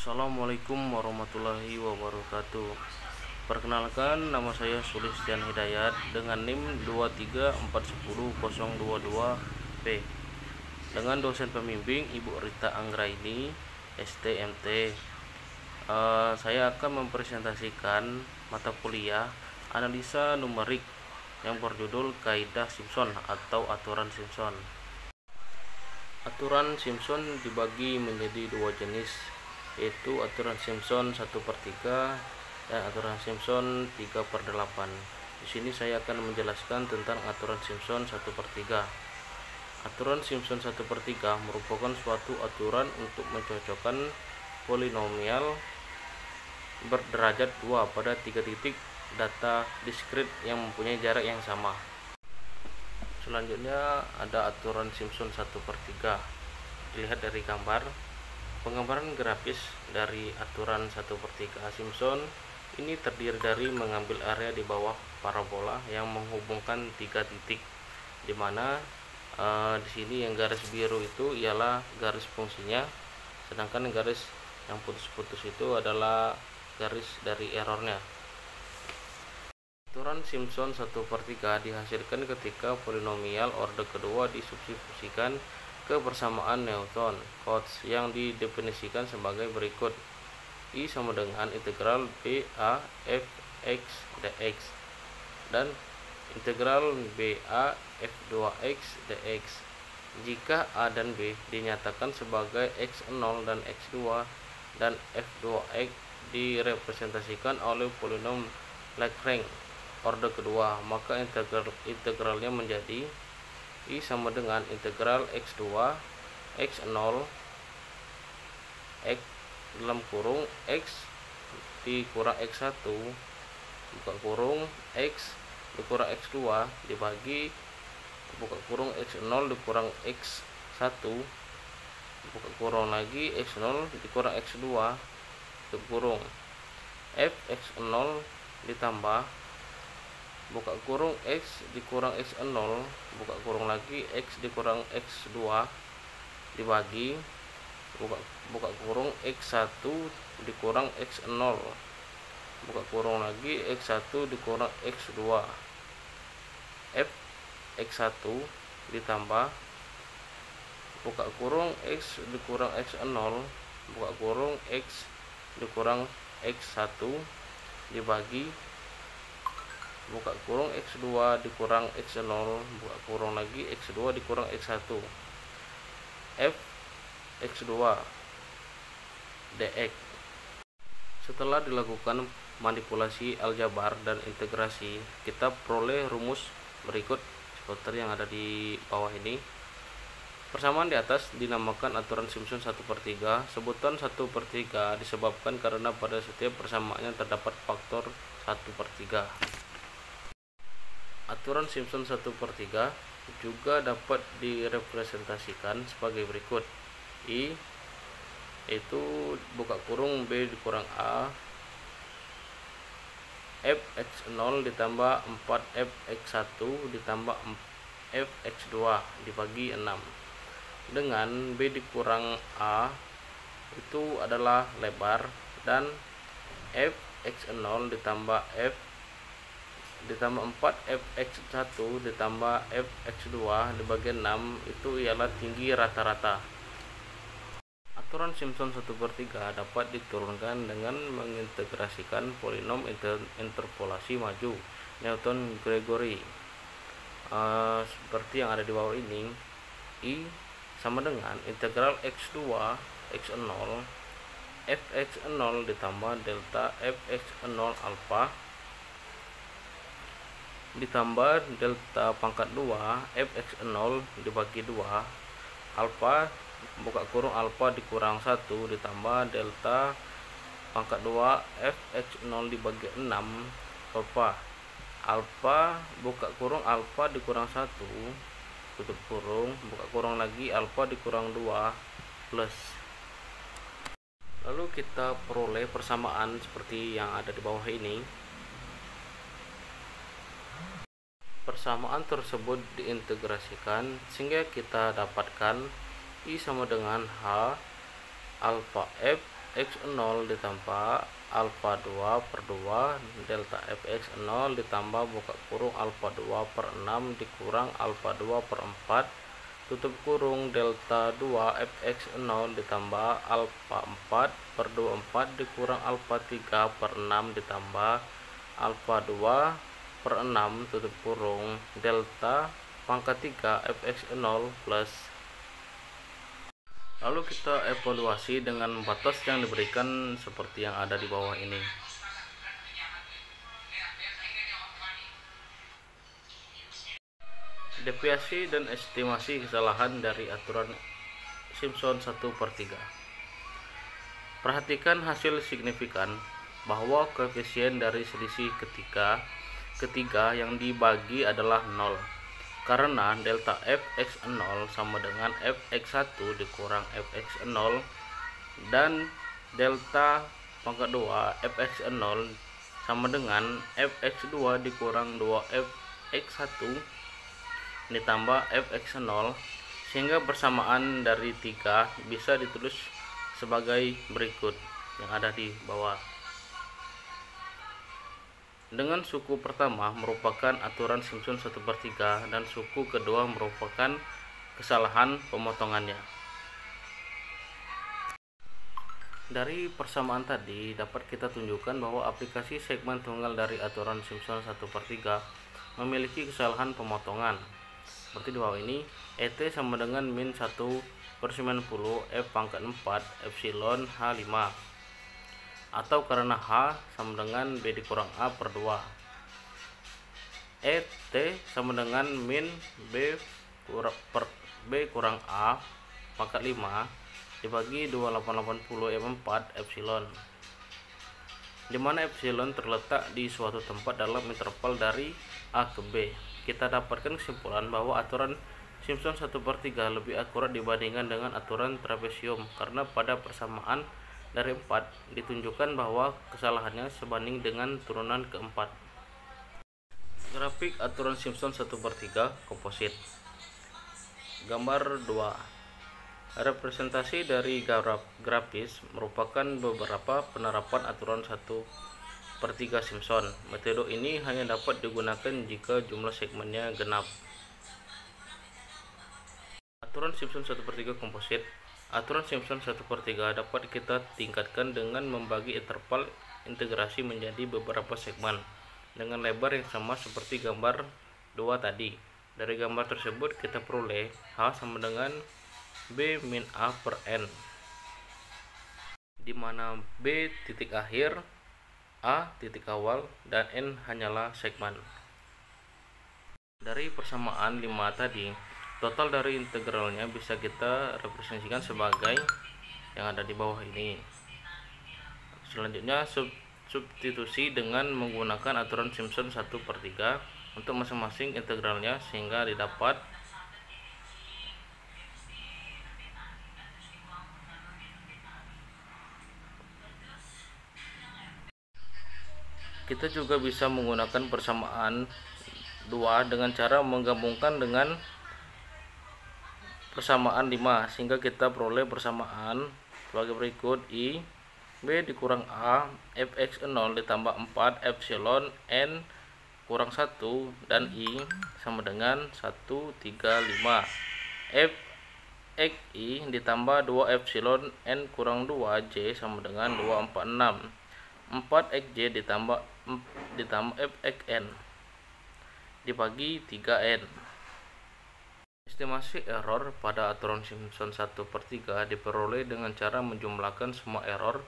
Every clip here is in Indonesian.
Assalamualaikum warahmatullahi wabarakatuh. Perkenalkan, nama saya Sulistian Hidayat dengan NIM 2341022P dengan dosen pembimbing Ibu Rita Anggraini STMT. Saya akan mempresentasikan mata kuliah analisa numerik yang berjudul Kaidah Simpson atau aturan Simpson. Aturan Simpson dibagi menjadi dua jenis, yaitu aturan Simpson 1/3 dan aturan Simpson 3/8. Di sini saya akan menjelaskan tentang aturan Simpson 1/3. Aturan Simpson 1/3 merupakan suatu aturan untuk mencocokkan polinomial berderajat 2 pada 3 titik data diskrit yang mempunyai jarak yang sama. Selanjutnya ada aturan Simpson 1/3. Dilihat dari gambar. Penggambaran grafis dari aturan 1/3 Simpson ini terdiri dari mengambil area di bawah parabola yang menghubungkan 3 titik, di mana di sini yang garis biru itu ialah garis fungsinya, sedangkan garis yang putus-putus itu adalah garis dari errornya. Aturan Simpson 1/3 dihasilkan ketika polinomial orde kedua disubstitusikan ke persamaan Newton-Cotes yang didefinisikan sebagai berikut: I sama dengan integral BA fx dx dan integral BA f2x dx jika A dan B dinyatakan sebagai x0 dan x2 dan f2x direpresentasikan oleh polinom Lagrange orde kedua, maka integralnya menjadi I sama dengan integral x2 x0 x dalam kurung x dikurang x1 buka kurung x dikurang x2 dibagi buka kurung x0 dikurang x1 buka kurung lagi x0 dikurang x2 tutup kurung fx0 ditambah buka kurung x dikurang x0 buka kurung lagi x dikurang x2 dibagi buka kurung x1 dikurang x0 buka kurung lagi x1 dikurang x2 f x1 ditambah buka kurung x dikurang x0 buka kurung x dikurang x1 dibagi buka kurung x2 dikurang x0 buka kurung lagi x2 dikurang x1 f x2 dx. Setelah dilakukan manipulasi aljabar dan integrasi, kita peroleh rumus berikut seperti yang ada di bawah ini. Persamaan di atas dinamakan aturan Simpson 1/3. Sebutan 1/3 disebabkan karena pada setiap persamaannya terdapat faktor 1/3. Aturan Simpson 1/3 juga dapat direpresentasikan sebagai berikut: I itu buka kurung B dikurang A fx0 ditambah 4fx1 ditambah fx2 dibagi 6, dengan B dikurang A itu adalah lebar dan fx0 ditambah f ditambah 4fx1 ditambah fx2 dibagi 6 itu ialah tinggi rata-rata. Aturan Simpson 1/3 dapat diturunkan dengan mengintegrasikan polinom interpolasi maju Newton-Gregory seperti yang ada di bawah ini. I sama dengan integral x2 x0 fx0 ditambah delta fx0 alpha ditambah delta pangkat 2 fx0 dibagi 2 alpha buka kurung alpha dikurang 1 ditambah delta pangkat 2 fx0 dibagi 6 alpha buka kurung alpha dikurang 1 tutup kurung buka kurung lagi alpha dikurang 2 plus. Lalu kita peroleh persamaan seperti yang ada di bawah ini. Persamaan tersebut diintegrasikan sehingga kita dapatkan I sama dengan H alpha F fx0 ditambah alfa 2 per 2 delta fx0 ditambah buka kurung alfa 2 per 6 dikurang alfa 2 per 4 tutup kurung delta 2 fx0 ditambah alfa 4 per 24 dikurang alfa 3 per 6 ditambah alfa 2 per 6 tutup kurung delta pangkat 3 fx0 plus. Lalu kita evaluasi dengan batas yang diberikan seperti yang ada di bawah ini. Deviasi dan estimasi kesalahan dari aturan Simpson 1/3. Perhatikan hasil signifikan bahwa koefisien dari selisih ketiga yang dibagi adalah 0. Karena delta fx0 sama dengan fx1 dikurang fx0 dan delta pangkat 2 fx0 sama dengan fx2 dikurang 2fx1 ditambah fx0, sehingga persamaan dari 3 bisa ditulis sebagai berikut yang ada di bawah. Dengan suku pertama merupakan aturan Simpson 1/3 dan suku kedua merupakan kesalahan pemotongannya. Dari persamaan tadi dapat kita tunjukkan bahwa aplikasi segmen tunggal dari aturan Simpson 1/3 memiliki kesalahan pemotongan. Seperti di bawah ini, ET sama dengan min 1/90 F pangkat 4 epsilon H5, atau karena H sama dengan B dikurang A per 2. ET sama dengan min B kurang A pangkat 5 dibagi 2880 F4 epsilon, dimana epsilon terletak di suatu tempat dalam interval dari A ke B. Kita dapatkan kesimpulan bahwa aturan Simpson 1/3 lebih akurat dibandingkan dengan aturan trapesium, karena pada persamaan dari 4 ditunjukkan bahwa kesalahannya sebanding dengan turunan keempat. Grafik aturan Simpson 1/3 komposit. Gambar 2. Representasi dari grafis merupakan beberapa penerapan aturan 1/3 Simpson. Metode ini hanya dapat digunakan jika jumlah segmennya genap. Aturan Simpson 1/3 komposit. Aturan Simpson 1/3 dapat kita tingkatkan dengan membagi interval integrasi menjadi beberapa segmen dengan lebar yang sama seperti gambar 2 tadi. Dari gambar tersebut kita peroleh H sama dengan B min A per N, di mana B titik akhir, A titik awal, dan N hanyalah segmen. Dari persamaan 5 tadi, total dari integralnya bisa kita representasikan sebagai yang ada di bawah ini. Selanjutnya substitusi dengan menggunakan aturan Simpson 1/3 untuk masing-masing integralnya, sehingga didapat kita juga bisa menggunakan persamaan 2 dengan cara menggabungkan dengan persamaan 5, sehingga kita peroleh persamaan sebagai berikut: I B dikurang A fx0 ditambah 4 epsilon N kurang 1 dan I sama dengan 135 f xi ditambah 2 epsilon N kurang 2 J sama dengan 246 4 xj ditambah f xn dibagi 3n. Estimasi error pada aturan Simpson 1/3 diperoleh dengan cara menjumlahkan semua error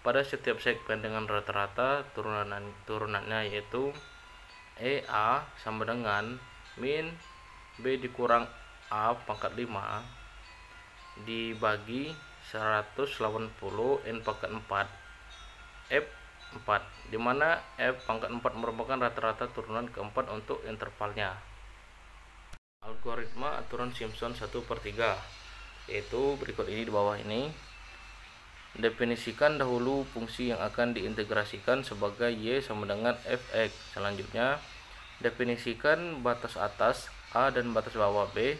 pada setiap segmen dengan rata-rata turunannya, yaitu EA sama dengan min B dikurang A pangkat 5 dibagi 180 N pangkat 4 F4, dimana F pangkat 4 merupakan rata-rata turunan keempat untuk intervalnya. Algoritma aturan Simpson 1/3 yaitu berikut ini di bawah ini. Definisikan dahulu fungsi yang akan diintegrasikan sebagai Y sama dengan fx. Selanjutnya definisikan batas atas A dan batas bawah B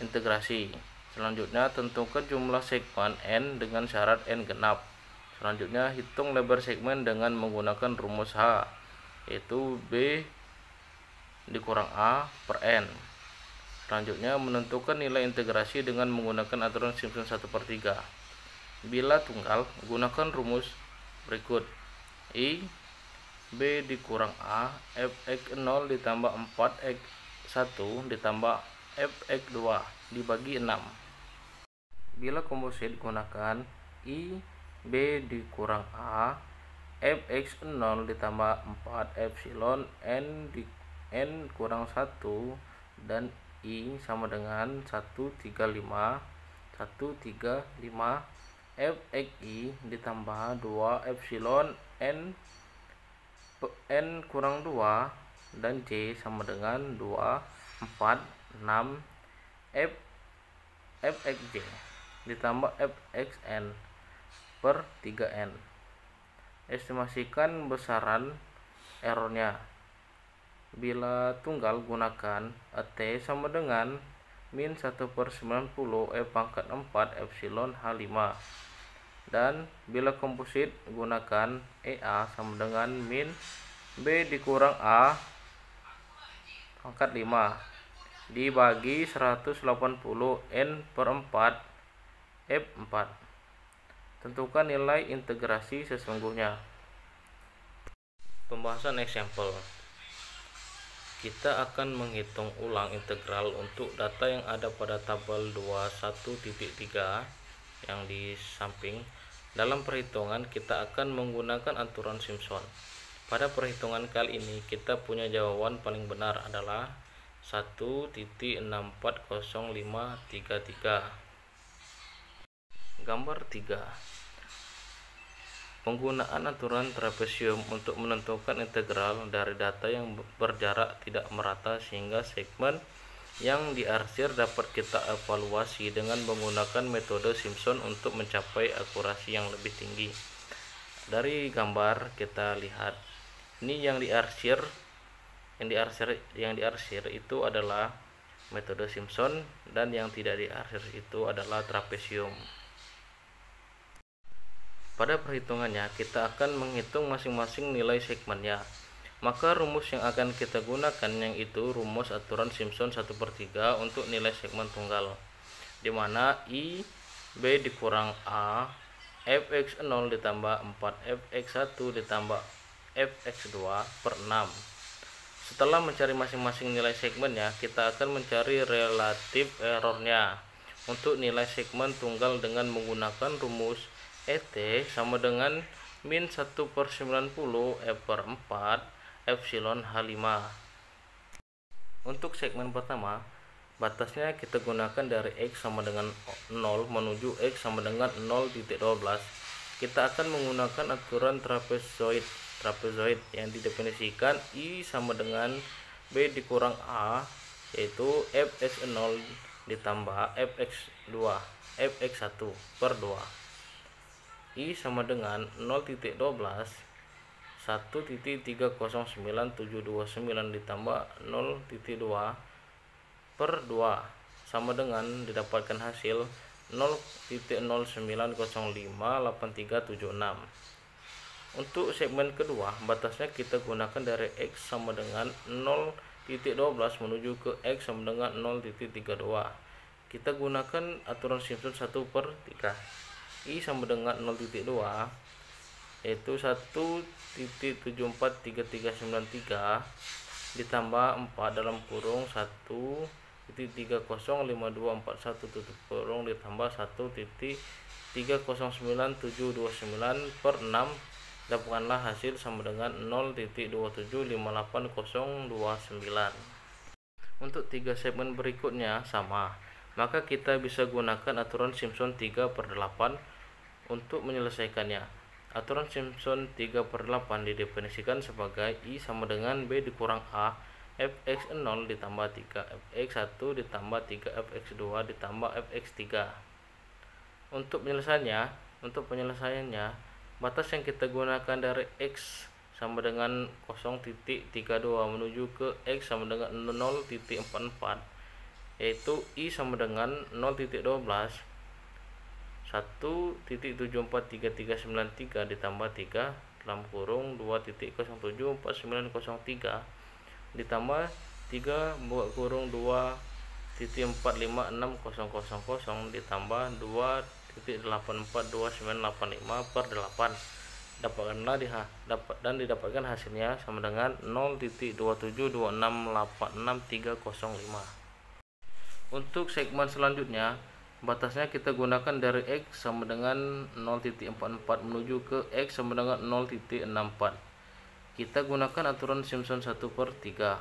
integrasi. Selanjutnya tentukan jumlah segmen N dengan syarat N genap. Selanjutnya hitung lebar segmen dengan menggunakan rumus H, yaitu B dikurang A per N. Selanjutnya menentukan nilai integrasi dengan menggunakan aturan Simpson 1/3. Bila tunggal, gunakan rumus berikut. I B dikurang A fx0 ditambah 4x1 ditambah fx2 dibagi 6. Bila komposit, gunakan I B dikurang A fx0 ditambah 4 epsilon n kurang 1 dan I sama dengan 135 fxi ditambah 2 epsilon n kurang 2 dan J sama dengan 2, 4, 6 fxj ditambah fxn per 3n. Estimasikan besaran errornya. Bila tunggal, gunakan T sama dengan min 1/90 pangkat 4 epsilon H5. Dan bila komposit, gunakan EA sama dengan min B dikurang A pangkat 5 dibagi 180 N per 4 F4. Tentukan nilai integrasi sesungguhnya. Pembahasan example. Kita akan menghitung ulang integral untuk data yang ada pada tabel 21.3 yang di samping. Dalam perhitungan kita akan menggunakan aturan Simpson. Pada perhitungan kali ini kita punya jawaban paling benar adalah 1.640533. Gambar 3. Penggunaan aturan trapesium untuk menentukan integral dari data yang berjarak tidak merata sehingga segmen yang diarsir dapat kita evaluasi dengan menggunakan metode Simpson untuk mencapai akurasi yang lebih tinggi. Dari gambar kita lihat ini yang diarsir itu adalah metode Simpson dan yang tidak diarsir itu adalah trapesium. Pada perhitungannya kita akan menghitung masing-masing nilai segmennya. Maka rumus yang akan kita gunakan yaitu rumus aturan Simpson 1/3 untuk nilai segmen tunggal, di mana I B dikurang A fx0 ditambah 4 fx1 ditambah fx2 per 6. Setelah mencari masing-masing nilai segmennya, kita akan mencari relatif errornya untuk nilai segmen tunggal dengan menggunakan rumus ET sama dengan min 1/90 per 4 epsilon H5. Untuk segmen pertama, batasnya kita gunakan dari X sama dengan 0 menuju X sama dengan 0.12. Kita akan menggunakan aturan trapezoid yang didefinisikan I sama dengan B dikurang A, yaitu fx0 ditambah fx1 per 2. I sama dengan 0.12 1.309729 ditambah 0.2 per 2 sama dengan didapatkan hasil 0.09058376. Untuk segmen kedua, batasnya kita gunakan dari X sama dengan 0.12 menuju ke X sama dengan 0.32. Kita gunakan aturan Simpson 1/3. I sama dengan 0.2 yaitu 1.743393 ditambah 4 dalam kurung 1.305241 tutup kurung ditambah 1.309729 per 6. Dapatkanlah hasil sama dengan 0.275809. Untuk 3 segmen berikutnya sama, maka kita bisa gunakan aturan Simpson 3/8 untuk menyelesaikannya. Aturan Simpson 3/8 didefinisikan sebagai I sama dengan B dikurang A fx0 ditambah 3 fx1 ditambah 3 fx2 ditambah fx3. Untuk penyelesaiannya, batas yang kita gunakan dari X sama dengan 0.32 menuju ke X sama dengan 0.44, yaitu I sama dengan 0.12. 1.743393 ditambah 3 dalam kurung 2.074903 ditambah 3 buka kurung 2.45600 ditambah 2.842985 per 8. Dapatkanlah dan didapatkan hasilnya sama dengan 0.272686305. Untuk segmen selanjutnya, batasnya kita gunakan dari X sama dengan 0.44 menuju ke X sama dengan 0.64. Kita gunakan aturan Simpson 1/3,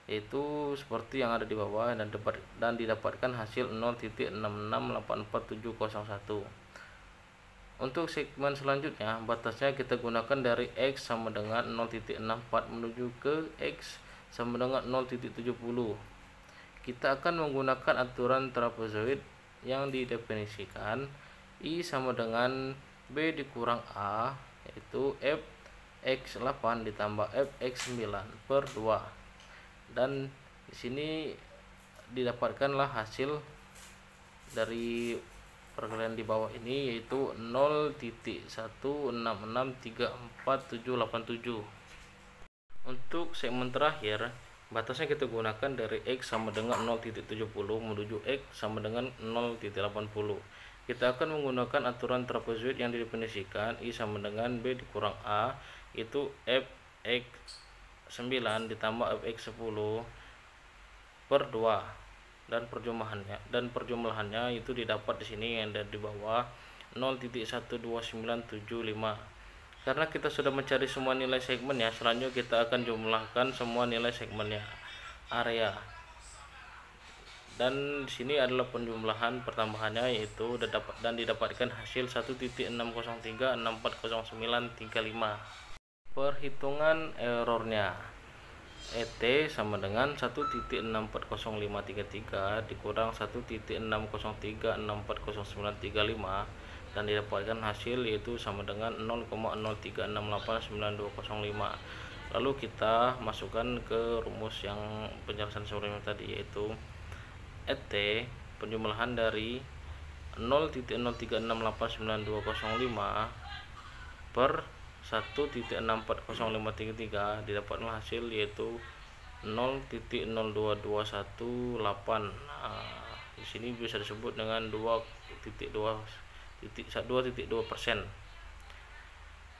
yaitu seperti yang ada di bawah, dan didapatkan hasil 0.6684701. Untuk segmen selanjutnya, batasnya kita gunakan dari X sama dengan 0.64 menuju ke X sama dengan 0.70. Kita akan menggunakan aturan trapezoid yang didefinisikan I sama dengan B dikurang A, yaitu fx8 ditambah fx9 per 2. Dan di sini didapatkanlah hasil dari perkalian di bawah ini, yaitu 0.1663487. Untuk segmen terakhir, batasnya kita gunakan dari X sama dengan 0.70 menuju X sama dengan 0.80. Kita akan menggunakan aturan trapezoid yang didefinisikan I sama dengan B dikurang A, yaitu fx9 ditambah fx10 per 2. Dan perjumlahannya itu didapat di sini yang ada di bawah 0.12975. Karena kita sudah mencari semua nilai segmennya, selanjutnya kita akan jumlahkan semua nilai segmennya, area. Dan di sini adalah penjumlahan pertambahannya, yaitu didapatkan hasil 1.603640935. Perhitungan errornya, ET sama dengan 1.640533 dikurang 1.6036400935, dan didapatkan hasil yaitu sama dengan 0,03689205. Lalu kita masukkan ke rumus yang penjelasan sebelumnya tadi, yaitu ET penjumlahan dari 0.03689205 per 1.640533 didapatkan hasil yaitu 0.02218. Di sini bisa disebut dengan 2.2%.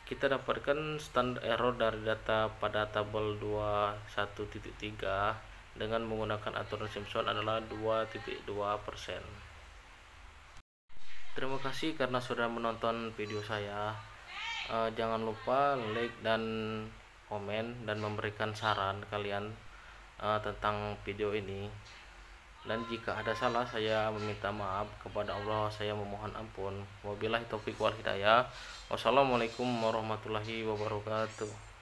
Kita dapatkan standar error dari data pada tabel 21.3 dengan menggunakan aturan Simpson adalah 2.2%. Terima kasih karena sudah menonton video saya. Jangan lupa like dan komen dan memberikan saran kalian tentang video ini. Dan jika ada salah, saya meminta maaf kepada Allah, saya memohon ampun. Wabillahi taufiq wal hidayah. Wassalamualaikum warahmatullahi wabarakatuh.